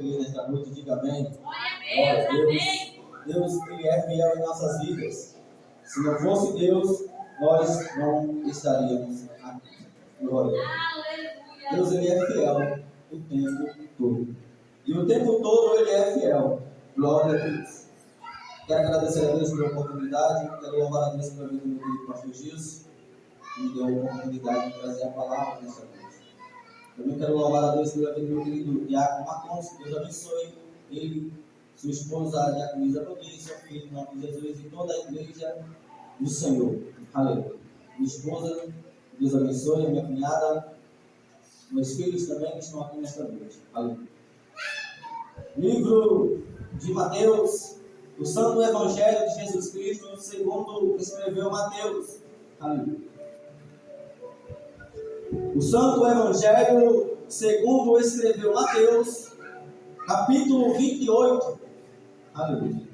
aqui nesta noite, diga amém. Glória a Deus. Deus, Ele é fiel em nossas vidas. Se não fosse Deus, nós não estaríamos aqui. Glória a Deus. Deus, Ele é fiel o tempo todo. E o tempo todo Ele é fiel. Glória a Deus. Quero agradecer a Deus pela oportunidade. Quero louvar a Deus pela vida do meu querido pastor Gilson, que me deu a oportunidade de trazer a palavra nesta noite. Também quero louvar a Deus pela vida do meu querido Diácono Marcos. Que Deus abençoe ele, sua esposa, a Diaconisa Rodrigues, seu filho, em nome de Jesus, e toda a igreja do Senhor. Aleluia. Minha esposa, Deus abençoe, a minha cunhada, meus filhos também que estão aqui nesta noite. Aleluia. Livro de Mateus, o Santo Evangelho de Jesus Cristo, segundo escreveu Mateus. Aleluia. O Santo Evangelho, segundo escreveu Mateus, capítulo 28. Aleluia.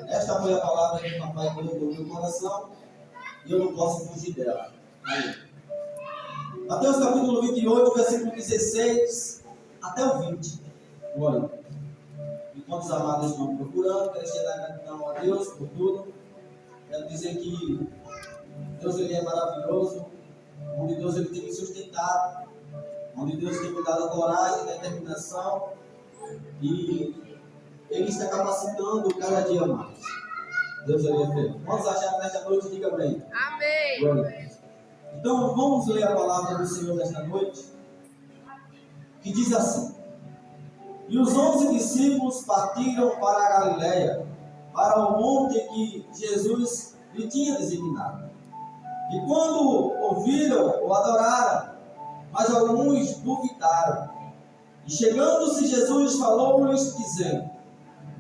Esta foi a palavra que o papai colocou no meu coração e eu não posso fugir dela. Aleluia. Mateus capítulo 28, versículo 16 até o 20. Glória. Enquanto os amados estão procurando, quero chegar gratidão a Deus por tudo. Quero dizer que Deus Ele é maravilhoso, onde Deus Ele tem me sustentado, onde Deus tem me dado coragem, determinação, e Ele está capacitando cada dia mais. Deus Ele é fiel. Vamos achar nesta noite, diga bem. Amém. Glória. Então vamos ler a palavra do Senhor nesta noite, que diz assim: E os 11 discípulos partiram para a Galiléia, para o monte que Jesus lhe tinha designado. E quando ouviram, o adoraram, mas alguns duvidaram. E chegando-se Jesus, falou-lhes, dizendo: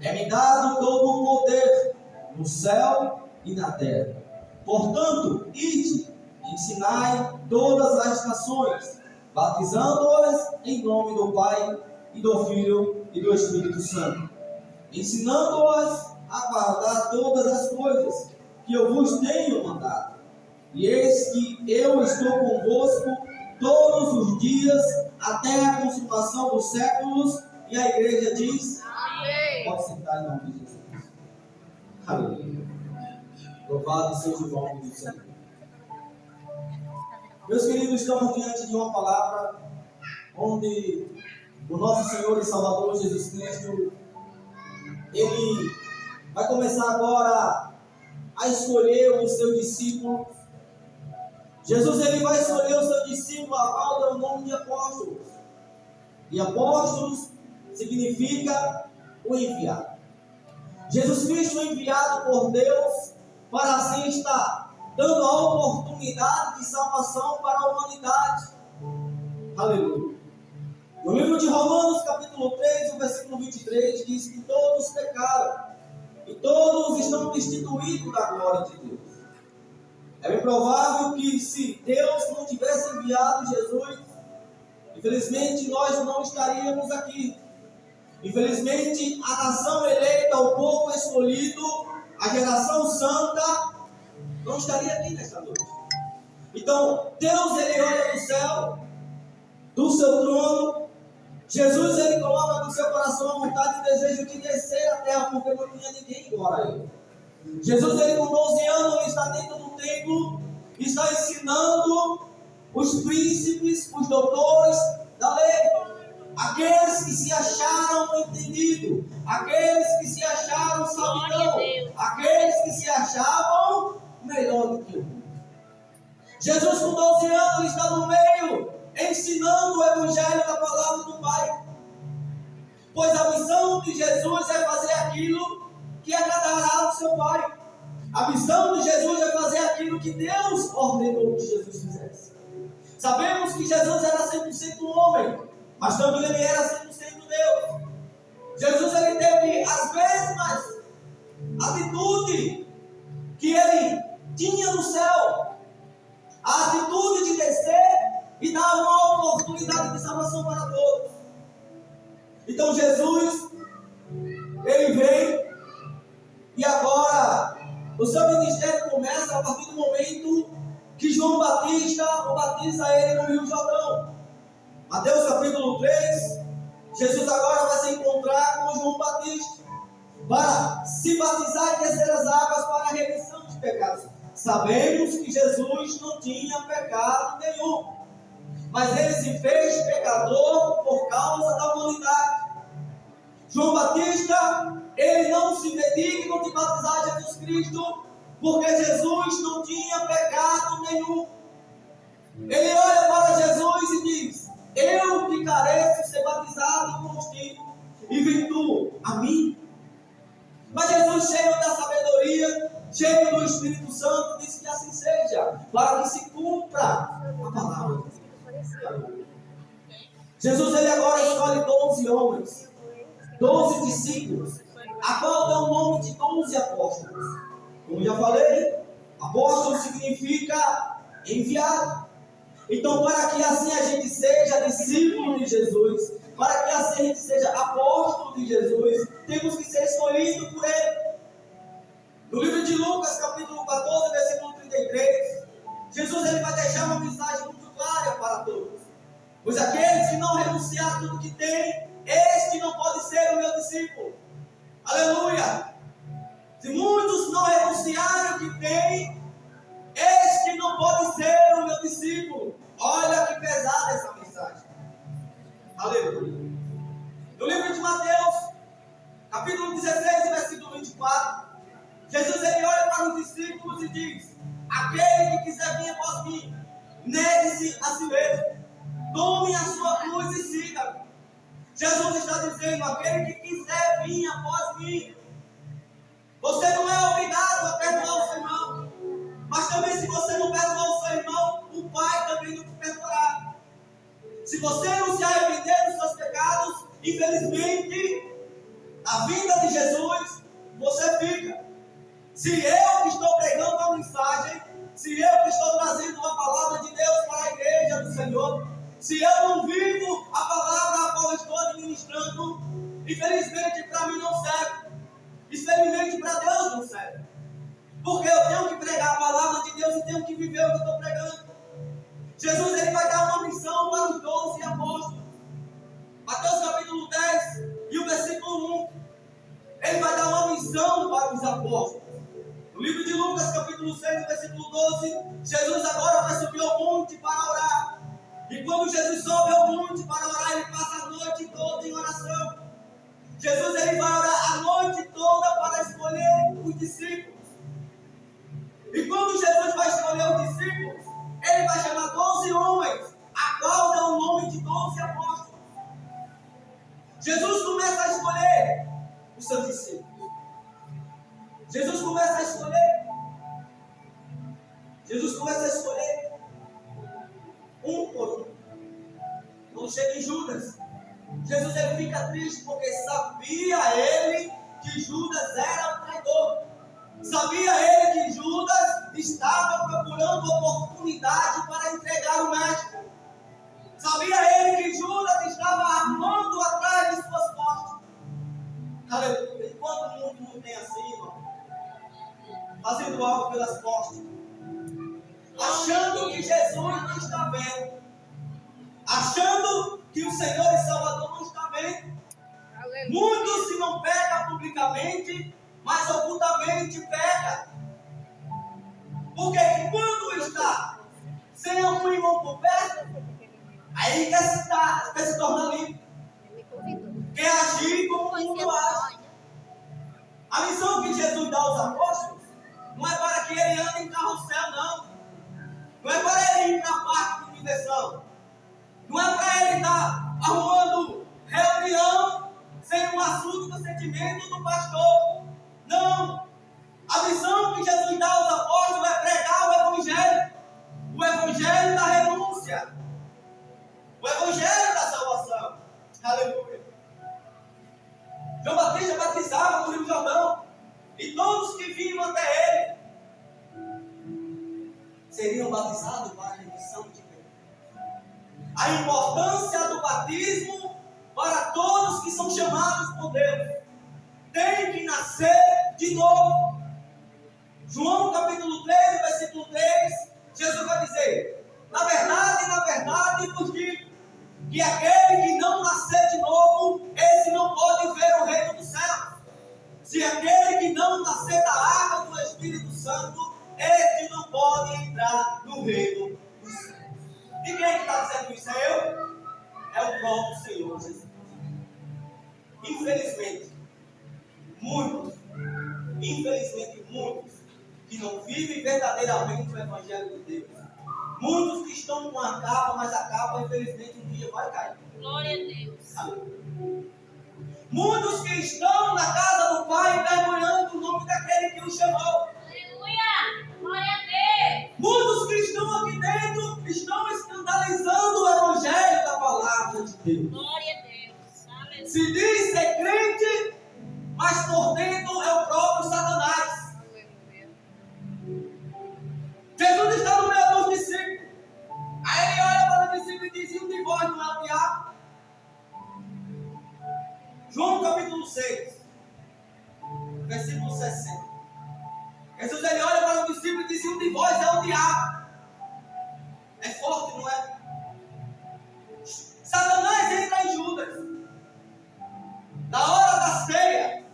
É-me dado todo o poder, no céu e na terra. Portanto, ide, ensinai todas as nações, batizando-as em nome do Pai, e do Filho e do Espírito Santo, ensinando-as a guardar todas as coisas que eu vos tenho mandado. E eis que eu estou convosco todos os dias, até a consumação dos séculos. E a igreja diz: Amém. Pode sentar em nome de Jesus. Aleluia. Louvado seja o nome do Senhor. Meus queridos, estamos diante de uma palavra onde o nosso Senhor e Salvador Jesus Cristo, Ele vai começar agora a escolher os seus discípulos. Jesus Ele vai escolher o seu discípulo, a qual dá o nome de apóstolos. E apóstolos significa o enviado. Jesus Cristo é enviado por Deus para assim estar dando a oportunidade de salvação para a humanidade. Aleluia. No livro de Romanos, capítulo 3, o versículo 23, diz que todos pecaram e todos estão destituídos da glória de Deus. É bem provável que se Deus não tivesse enviado Jesus, infelizmente nós não estaríamos aqui. Infelizmente a nação eleita, o povo escolhido, a geração santa, não estaria aqui nesta noite. Então Deus Ele olha do céu, do seu trono. Jesus Ele coloca no seu coração a vontade e desejo de descer à terra, porque não tinha ninguém igual a Ele. Jesus Ele com 12 anos ele está dentro do templo, está ensinando os príncipes, os doutores da lei, aqueles que se acharam entendidos, aqueles que se acharam sabidão, aqueles que se achavam melhor do que o mundo. Jesus com 12 anos ele está no meio, ensinando o evangelho da palavra do Pai. Pois a missão de Jesus é fazer aquilo que agradará ao seu Pai. A missão de Jesus é fazer aquilo que Deus ordenou que Jesus fizesse. Sabemos que Jesus era 100% homem, mas também ele era 100% Deus. Jesus ele teve as mesmas atitudes que ele tinha no céu. A atitude de descer e dar uma oportunidade de salvação para todos. Então Jesus, ele veio e agora o seu ministério começa a partir do momento que João Batista o batiza ele no Rio Jordão. Mateus capítulo 3, Jesus agora vai se encontrar com João Batista para se batizar e descer as águas para a remissão de pecados. Sabemos que Jesus não tinha pecado nenhum, mas ele se fez pecador por causa da humanidade. João Batista, ele não se vê digno de batizar Jesus Cristo, porque Jesus não tinha pecado nenhum. Ele olha para Jesus e diz: eu que careço ser batizado por ti, e vem tu a mim. Mas Jesus, cheio da sabedoria, cheio do Espírito Santo, disse que assim seja, para que se cumpra a palavra. Jesus, ele agora escolhe 12 homens, 12 discípulos, a qual dá o nome de 12 apóstolos. Como já falei, apóstolo significa enviado. Então, para que assim a gente seja discípulo de Jesus, para que assim a gente seja apóstolo de Jesus, temos que ser escolhidos por Ele. No livro de Lucas, capítulo 14, versículo 33, Jesus ele vai deixar uma mensagem muito clara para todos. Pois aqueles que não renunciar a tudo que tem, este não pode ser o meu discípulo. Aleluia! Se muitos não renunciarem o que tem, este não pode ser o meu discípulo. Olha que pesada essa mensagem. Aleluia. No livro de Mateus, capítulo 16, versículo 24, Jesus ele olha para os discípulos e diz: aquele que quiser vir após mim, negue-se a si mesmo, tome a sua cruz e siga-me. Jesus está dizendo: aquele que quiser vir após mim, você não é obrigado a perdoar o seu irmão, mas também se você não perdoar o seu irmão, o Pai também não te perdoará. Se você não se arrepender dos seus pecados, infelizmente, a vinda de Jesus, você fica. Se eu que estou pregando a mensagem, se eu que estou trazendo a palavra de Deus para a igreja do Senhor, se eu não vivo a palavra a qual estou administrando, infelizmente para mim não serve. Infelizmente para Deus não serve. Porque eu tenho que pregar a palavra de Deus e tenho que viver o que estou pregando. Jesus ele vai dar uma missão para os 12 apóstolos. Mateus capítulo 10 e o versículo 1. Ele vai dar uma missão para os apóstolos. No livro de Lucas capítulo 6, versículo 12, Jesus agora vai subir ao monte para orar. E quando Jesus sobe ao monte para orar, ele passa a noite toda em oração. Jesus ele vai orar a noite toda para escolher os discípulos. E quando Jesus vai escolher os discípulos, ele vai chamar 12 homens, a qual dá o nome de 12 apóstolos. Jesus começa a escolher os seus discípulos. Jesus começa a escolher. Jesus começa a escolher um por um. Quando chega em Judas, Jesus ele fica triste porque sabia ele que Judas era o traidor. Sabia ele que Judas estava procurando oportunidade para entregar o mestre. Sabia ele que Judas estava armando atrás de suas costas. Aleluia. Enquanto o mundo não tem assim, irmão, fazendo algo pelas costas, achando que Jesus não está vendo, achando que o Senhor e Salvador não está vendo. Muitos se não pega publicamente, mas ocultamente pega. Porque quando está sem algum irmão por perto, aí quer se tornar livre. Quer agir como o mundo age. A missão que Jesus dá aos apóstolos não é para que ele ande em carrossel, não. Não é para ele ir para a parte de diversão. Não é para ele estar arrumando reunião sem um assunto do sentimento do pastor. Não. A missão que Jesus dá aos apóstolos é pregar o Evangelho. O Evangelho da renúncia. O Evangelho da salvação. Aleluia. João Batista batizava no Rio Jordão. E todos que vinham até ele seriam batizados para a remissão de pecados. A importância do batismo para todos que são chamados por Deus. Tem que nascer de novo. João capítulo 13, versículo 3, Jesus vai dizer: na verdade vos digo, que aquele que não nascer de novo, esse não pode ver o reino dos céus. Se aquele que não nascer da água do Espírito Santo, esse não pode entrar no reino dos céus. E quem é que está dizendo isso? É eu? É o próprio Senhor Jesus. Infelizmente, muitos que não vivem verdadeiramente o Evangelho de Deus. Muitos que estão com a capa, mas a capa, infelizmente, um dia vai cair. Glória a Deus. Amém. Muitos que estão na casa do Pai, envergonhando o nome daquele que o chamou. Aleluia. Glória a Deus. Muitos que estão aqui dentro estão escandalizando o Evangelho da palavra de Deus. Glória a Deus. Aleluia. Se diz ser crente, mas por dentro é o próprio Satanás. Jesus está no meio dos discípulos. Aí ele olha para o discípulo e diz: um de vós não é o diabo? João capítulo 6, versículo 60. Jesus ele olha para o discípulo e diz: um de vós é o diabo. É forte, não é? Satanás entra em Judas. Na hora da ceia,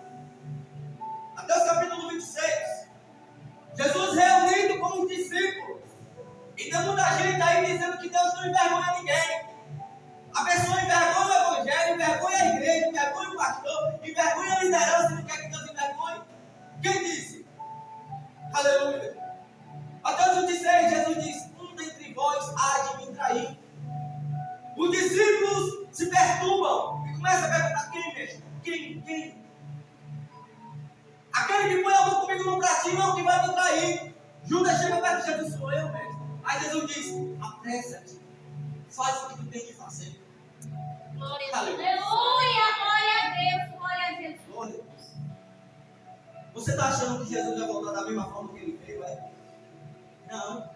Mateus capítulo 26, Jesus reunido com os discípulos. E tem muita gente aí dizendo que Deus não envergonha ninguém. A pessoa envergonha o Evangelho, envergonha a igreja, envergonha o pastor, envergonha a liderança, não quer que Deus envergonhe. Quem disse? Aleluia. Mateus 26, Jesus diz: um dentre vós há de me trair. Os discípulos se perturbam e começam a perguntar: quem, mestre? Quem? Aquele que põe a mão comigo no pratinho é o que vai me trair. Judas chega perto de Jesus: sou eu, mestre. Aí Jesus diz: apressa-te, faz o que tu tem que fazer. Glória a Deus. Aleluia. Glória a Deus. Glória a Jesus. Glória a Deus. Você está achando que Jesus vai voltar da mesma forma que ele veio? Não.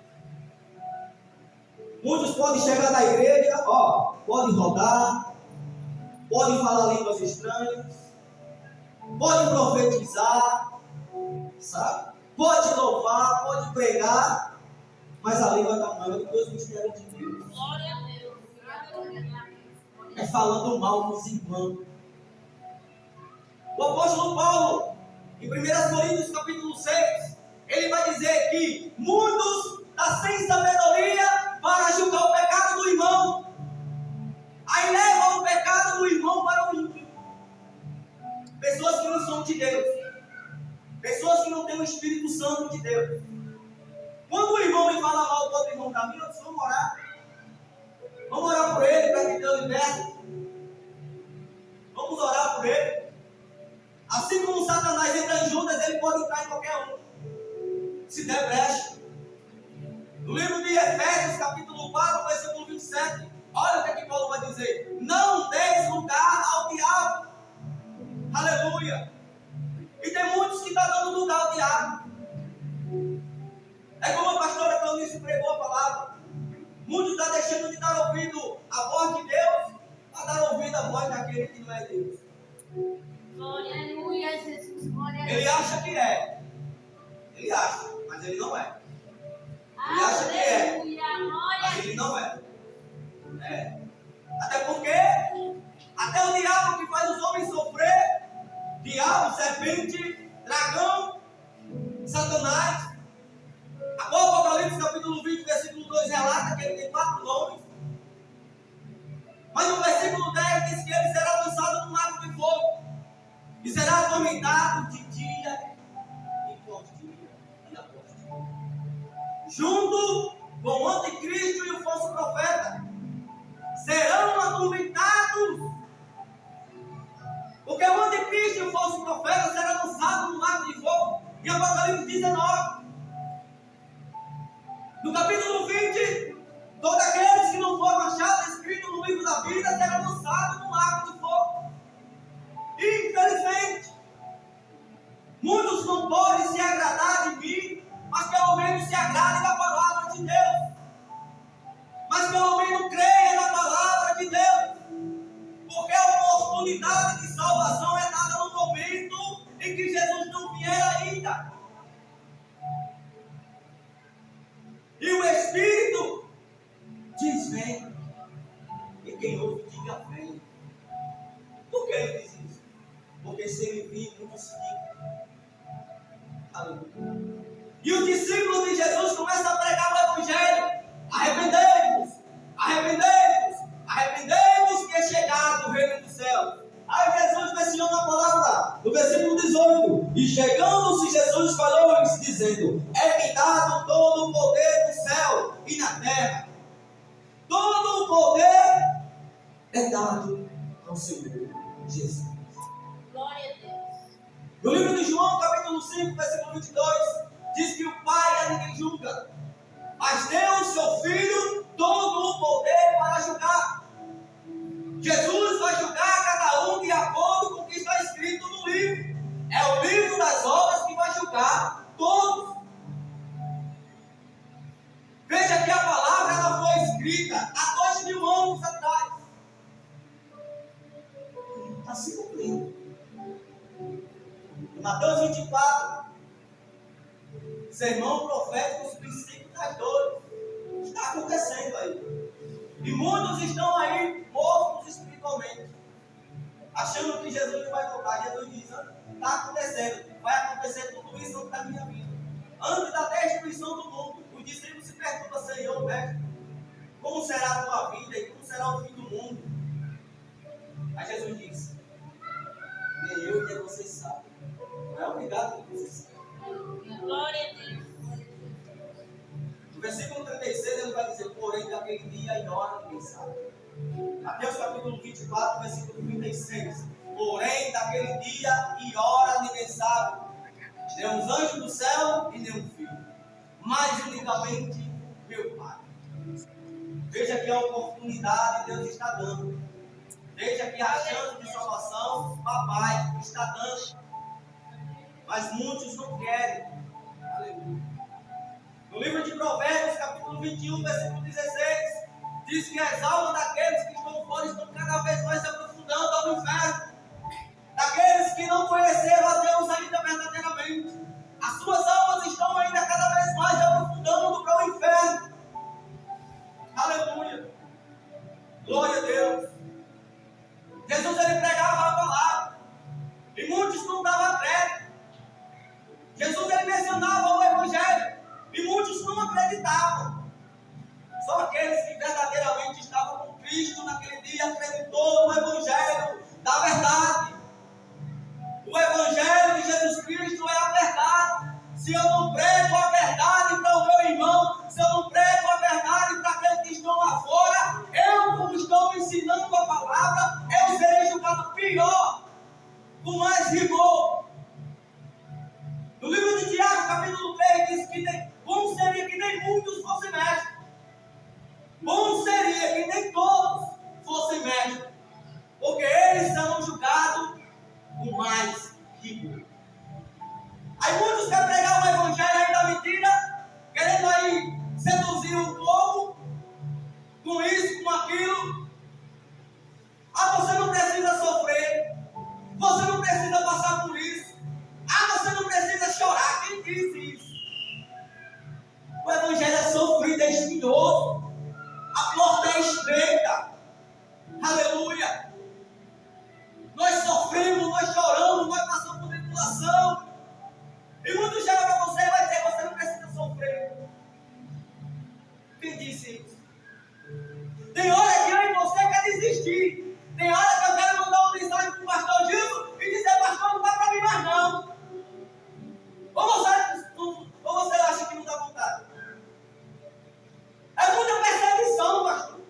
Muitos podem chegar na igreja, podem rodar, podem falar línguas estranhas, podem profetizar, sabe? Pode louvar, pode pregar, mas a língua está maior do que os mistérios de Deus. Glória a Deus. Glória a Deus. É falando mal dos irmãos. O apóstolo Paulo, em 1 Coríntios capítulo 6, ele vai dizer que muitos estão sem sabedoria para julgar o pecado do irmão. Aí levam o pecado do irmão para o ímpio. Pessoas que não são de Deus. Pessoas que não têm o Espírito Santo de Deus. Quando o irmão me fala mal do outro irmão da minha, eu disse: vamos orar. Vamos orar por ele para que Deus liberte. Vamos orar por ele. Assim como Satanás entra em Judas, ele pode entrar em qualquer um, se der brecha. No livro de Efésios, capítulo 4, versículo 27, olha o que Paulo vai dizer: não deis lugar ao diabo. Aleluia. E tem muitos que estão dando lugar ao diabo. É como a pastora Cleonice pregou a palavra. Muitos estão deixando de dar ouvido à voz de Deus para dar ouvido à voz daquele que não é Deus. Aleluia, Jesus. Glória a Deus. Ele acha que é. Ele acha, mas ele não é. Ele acha que é, mas ele não é. Até porque até o diabo que faz os homens sofrer, diabo, serpente, dragão, Satanás. Agora o Apocalipse capítulo 20, versículo 2 relata que ele tem 4 nomes. Mas no versículo 10 diz que ele será lançado num lago de fogo e será atormentado de dia e por dia e após dia, junto com o anticristo e o falso profeta. Serão atormentados, porque o anticristo e o falso profeta serão lançados no lago de fogo. Em Apocalipse 19, no capítulo 20, todos aqueles que não foram achados escritos no livro da vida serão lançados no lago de fogo. Infelizmente, muitos não podem se agradar de mim, mas pelo menos se agradem da palavra de Deus. Mas pelo menos creia na palavra de Deus. Porque a oportunidade de salvação é dada no momento em que Jesus não vier ainda. E o Espírito diz: vem. E quem ouve, diga amém. Por que ele diz isso? Porque se ele vir, muitos ficam. Aleluia. E os discípulos de Jesus começam a pregar o Evangelho. Arrependei-vos, arrependei-vos, arrependei-vos que é chegado o reino dos céus. Aí Jesus menciona a palavra no versículo 18. E chegando-se Jesus falou-lhes dizendo: é-me dado todo o poder do céu e na terra. Todo o poder é dado ao Senhor Jesus. Glória a Deus. No livro de João, capítulo 5, versículo 22, diz que o Pai a ninguém julga, mas deu o seu Filho todo o poder para julgar. Jesus vai julgar cada um de acordo com o que está escrito no livro. É o livro das obras que vai julgar todos. Veja que a palavra ela foi escrita há 2000 anos atrás. Está se cumprindo. Em Mateus 24, sermão profético, os princípios das dores. Está acontecendo aí. E muitos estão aí mortos espiritualmente, achando que Jesus vai voltar. Jesus diz: está acontecendo, vai acontecer tudo isso antes da minha vida, antes da destruição do mundo. Os discípulos se perguntam: Senhor, mestre, como será a tua vida e como será o fim do mundo? Aí Jesus diz: nem eu nem vocês sabem. Não é obrigado que vocês sabem. Glória a Deus. No versículo 36 ele vai dizer: porém daquele dia e hora ninguém sabe. Mateus capítulo 24, versículo 36. Porém daquele dia e hora ninguém sabe, nem os anjos do céu e nem o Filho, mas unicamente meu Pai. Veja que a oportunidade Deus está dando. Veja que a chance de salvação Papai está dando. Mas muitos não querem. Aleluia. No livro de Provérbios, capítulo 21, versículo 16, diz que as almas daqueles que estão fora estão cada vez mais se aprofundando ao inferno. Daqueles que não conheceram a Deus ainda verdadeiramente, as suas almas estão ainda cada vez mais se aprofundando para o inferno. Aleluia. Glória a Deus. Jesus ele pregava a palavra e muitos não davam crédito. Jesus ele mencionava o Evangelho e muitos não acreditavam. Só aqueles que verdadeiramente estavam com Cristo naquele dia acreditou no Evangelho da verdade. O Evangelho de Jesus Cristo é a verdade. Se eu não prego a verdade para o meu irmão, se eu não prego a verdade para aqueles que estão lá fora, eu, como estou ensinando a palavra, eu serei julgado pior, com mais rigor. No livro de Tiago, capítulo 3, diz que bom seria que nem muitos fossem mestres. Bom seria que nem todos fossem mestres, porque eles serão julgados com mais rigor. Aí muitos querem pregar o Evangelho aí da mentira, querendo aí seduzir o povo, com isso, com aquilo. Ah, você não precisa sofrer, você não precisa passar por isso. Ah, você não precisa chorar. Quem disse isso? O Evangelho é sofrido, é espinhoso. A porta é estreita. Aleluia. Nós sofremos, nós choramos, nós passamos por tribulação. E muitos chegam para você e vai dizer: você não precisa sofrer. Quem disse isso? Tem hora que eu e você quer desistir. Tem hora que eu quero mandar uma mensagem para o pastor Gilson e dizer: pastor, não dá para mim mais não. Ou você acha que não dá vontade? É muita perseguição, pastor.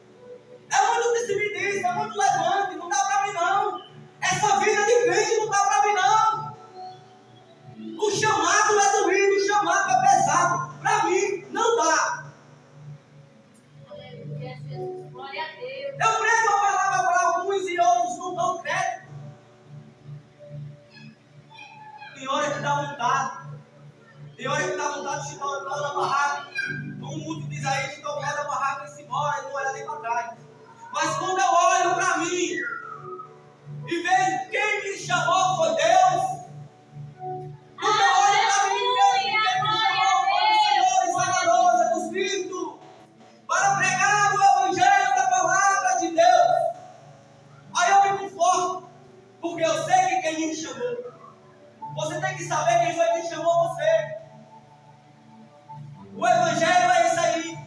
É muito disse-me-disse, é muito levante. Não dá para mim não. Essa vida de crente não dá para mim não. O chamado é doído, o chamado é pesado. Para mim, não dá. Aleluia, Jesus. Glória a Deus. Eu prego a palavra para alguns e outros não dão crédito. Tem hora que dá vontade. Tem hora que dá vontade de ficar ao lado da barraca. Como mundo diz aí, fica ao lado da barraca e se embora e não olha nem para trás. Mas quando eu olho para mim e vejo quem me chamou foi Deus. Quando eu olho para mim e vejo quem me chamou foi o Senhor e Salvador Jesus Cristo, para pregar o Evangelho da palavra de Deus. quem lhe chamou. Você tem que saber quem foi que chamou você. O Evangelho é isso aí.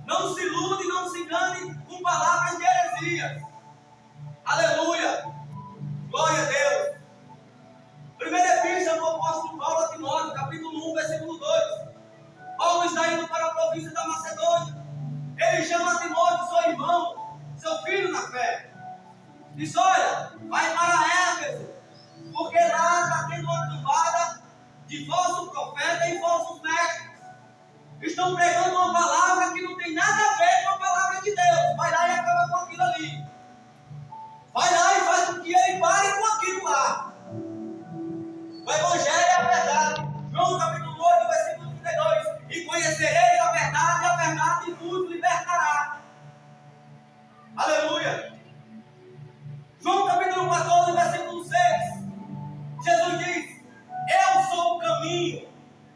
Não se ilude, não se engane com palavras de heresias. Aleluia. Glória a Deus. Primeira epístola do apóstolo Paulo a Timóteo, capítulo 1, versículo 2. Paulo está indo para a província da Macedônia. Ele chama Timóteo, seu irmão, seu filho na fé. Diz: olha, vai para Éfeso, porque lá está tendo uma cambada de falsos profetas e falsos mestres. Estão pregando uma palavra que não tem nada a ver com a palavra de Deus. Vai lá e acaba com aquilo ali. Vai lá e faz com que ele pare com aquilo lá. O Evangelho é a verdade. João capítulo 8, versículo 32. E conhecereis a verdade vos libertará. Aleluia. João capítulo 14, versículo 6. Jesus diz: eu sou o caminho,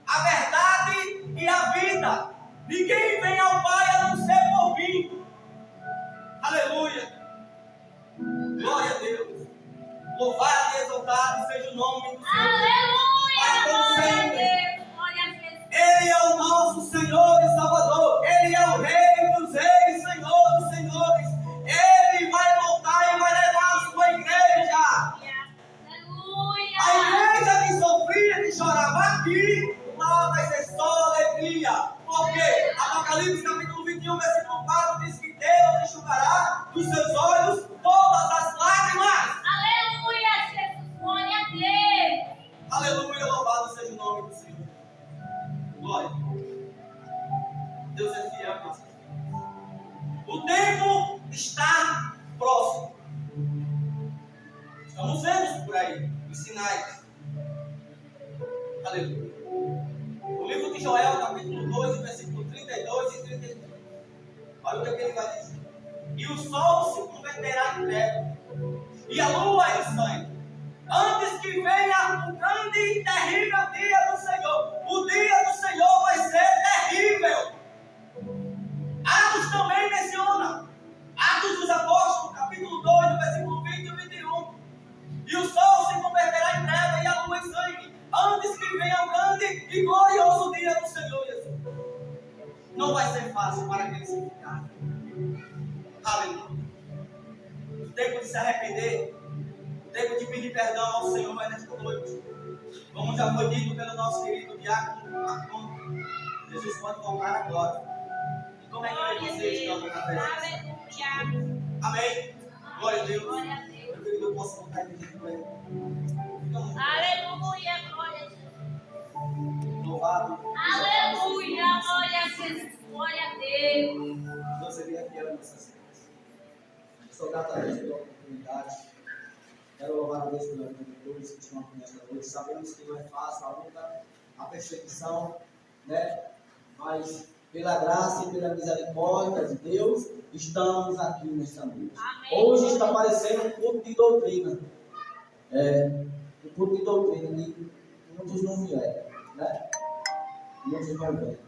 a verdade e a vida. Ninguém vem ao Pai a não ser por mim. Aleluia. Glória a Deus. Louvado e exaltado seja o nome do Senhor. Aleluia. Para todo Glória a sempre. Deus. Glória a Deus. Ele é o nosso Senhor e Salvador. Ele é o Rei dos Reis, Senhor dos Senhores. Ele vai voltar e vai levar a sua igreja. Aleluia. A igreja que sofria, que chorava aqui, lá vai ser só alegria. Porque Apocalipse capítulo 21, versículo 4 diz que Deus enxugará dos seus olhos todas as lágrimas. Aleluia, Jesus. Glória a Deus. Aleluia, louvado seja o nome do Senhor. Glória. Deus é fiel em nossas vidas. O tempo está próximo. Estamos vendo por aí os sinais. Aleluia. O livro de Joel, capítulo 2, versículo 32 e 33. Olha o que ele vai dizer. E o sol se converterá em treva, e a lua em sangue, antes que venha o grande e terrível dia do Senhor. O dia do Senhor vai ser terrível. Atos também menciona. Atos dos Apóstolos, capítulo 2, versículo 20 e 21. E o sol se converterá em treva e a lua em sangue, antes que venha o grande e glorioso dia do Senhor Jesus. Não vai ser fácil para aqueles que ficarem. Aleluia. O tempo de se arrepender, o tempo de pedir perdão ao Senhor vai nesta noite. Como já foi dito pelo nosso querido diácono Marcon, Jesus pode voltar agora. E como é que vocês estão na presença? Aleluia. Amém? Glória a Deus. Glória a Deus. Eu querido, eu posso voltar e pedir para ele. Aleluia. Glória a Deus. Louvado. Aleluia. Glória a Jesus. Glória a Deus. Deus é bem fiel nessas vidas. Sou grato a Deus pela oportunidade. Quero louvar a Deus pela vida de todos que estão aqui nesta noite. Sabemos que não é fácil a luta, a perseguição, né? Mas pela graça e pela misericórdia de Deus, estamos aqui nesta noite. Amém. Hoje está parecendo um culto de doutrina. Um culto de doutrina que muitos não vieram, né? Muitos não vêm.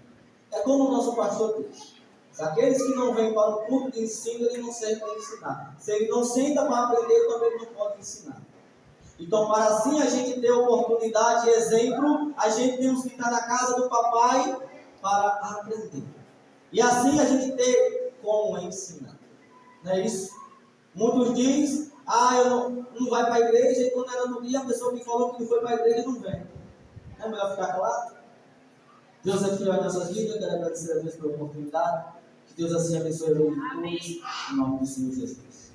É como o nosso pastor diz. Aqueles que não vêm para o culto de ensino, ele não serve para ensinar. Se ele não senta para aprender, também não pode ensinar. Então, para assim a gente ter oportunidade e exemplo, a gente temos que estar na casa do papai para aprender. E assim a gente ter como ensinar. Não é isso? Muitos dizem, eu não vai para a igreja, e quando era no dia, a pessoa que falou que não foi para a igreja não vem. É melhor ficar claro? Deus é fiel em nossas vidas, quero agradecer a Deus pela oportunidade. Que Deus assim abençoe a vida de todos, em nome do Senhor Jesus.